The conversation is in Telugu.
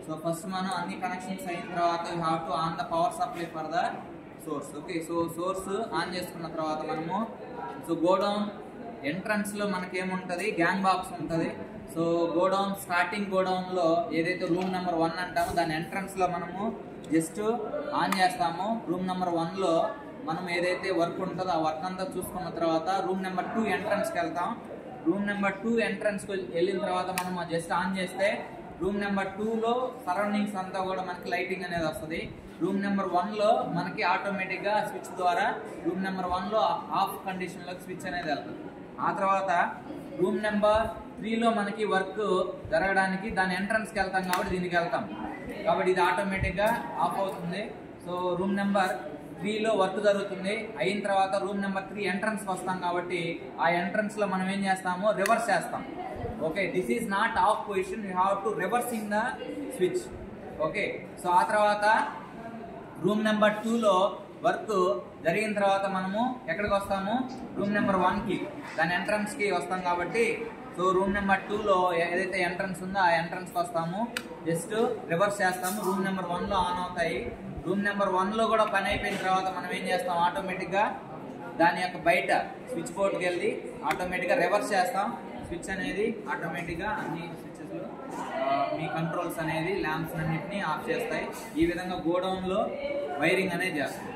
సో ఫస్ట్ మనం అన్ని కనెక్షన్స్ అయిన తర్వాత you have to on the power supply for the source. Okay, so source on చేసుకున్న తర్వాత మనము సో గోడౌన్ ఎంట్రన్స్ లో మనకేముంటుంది, గ్యాంగ్ బాక్స్ ఉంటుంది. సో గోడౌన్ స్టార్టింగ్ గోడౌన్ లో ఏదైతే రూమ్ నెంబర్ 1 అంటామో దాని ఎంట్రన్స్ లో మనము జస్ట్ ఆన్ చేస్తాము. రూమ్ నెంబర్ 1 లో మనం ఏదైతే వర్క్ ఉంటుందో ఆ వర్క్ అంతా చూసుకున్న తర్వాత రూమ్ నెంబర్ 2 ఎంట్రన్స్కి వెళ్తాం. రూమ్ నెంబర్ 2 ఎంట్రన్స్కి వెళ్ళిన తర్వాత మనం జస్ట్ ఆన్ చేస్తే రూమ్ నెంబర్ 2లో సరౌండింగ్స్ అంతా కూడా మనకి లైటింగ్ అనేది వస్తుంది. రూమ్ నెంబర్ 1లో మనకి ఆటోమేటిక్గా స్విచ్ ద్వారా రూమ్ నెంబర్ 1లో ఆఫ్ కండిషన్లోకి స్విచ్ అనేది వెళ్తుంది. ఆ తర్వాత రూమ్ నెంబర్ 3లో మనకి వర్క్ జరగడానికి దాని ఎంట్రన్స్కి వెళ్తాం కాబట్టి దీనికి వెళ్తాం కాబట్టి ఇది ఆటోమేటిక్గా ఆఫ్ అవుతుంది. సో రూమ్ నెంబర్ 3లో వర్క్ జరుగుతుంది. అయిన తర్వాత రూమ్ నెంబర్ 3 ఎంట్రన్స్కి వస్తాం కాబట్టి ఆ ఎంట్రన్స్లో మనం ఏం చేస్తాము, రివర్స్ చేస్తాం. Okay, this is not of position, you have to reversing the switch. Okay, so ఆ తర్వాత రూమ్ నెంబర్ 2లో వర్క్ జరిగిన తర్వాత మనము ఎక్కడికి వస్తాము, రూమ్ నెంబర్ 1కి దాని ఎంట్రన్స్కి వస్తాం కాబట్టి సో రూమ్ నెంబర్ 2లో ఏదైతే ఎంట్రన్స్ ఉందో ఆ ఎంట్రన్స్కి వస్తాము, జస్ట్ రివర్స్ చేస్తాము. రూమ్ నెంబర్ 1లో ఆన్ అవుతాయి. రూమ్ నెంబర్ 1లో కూడా పని అయిపోయిన తర్వాత మనం ఏం చేస్తాం, ఆటోమేటిక్గా దాని యొక్క బయట స్విచ్ బోర్డ్కి వెళ్ళి ఆటోమేటిక్గా రివర్స్ చేస్తాం. స్విచ్ అనేది ఆటోమేటిక్గా అన్ని స్విచ్చెస్లో మీ కంట్రోల్స్ అనేది ల్యాంప్స్ అన్నింటినీ ఆఫ్ చేస్తాయి. ఈ విధంగా గోడౌన్లో వైరింగ్ అనేది చేస్తాం.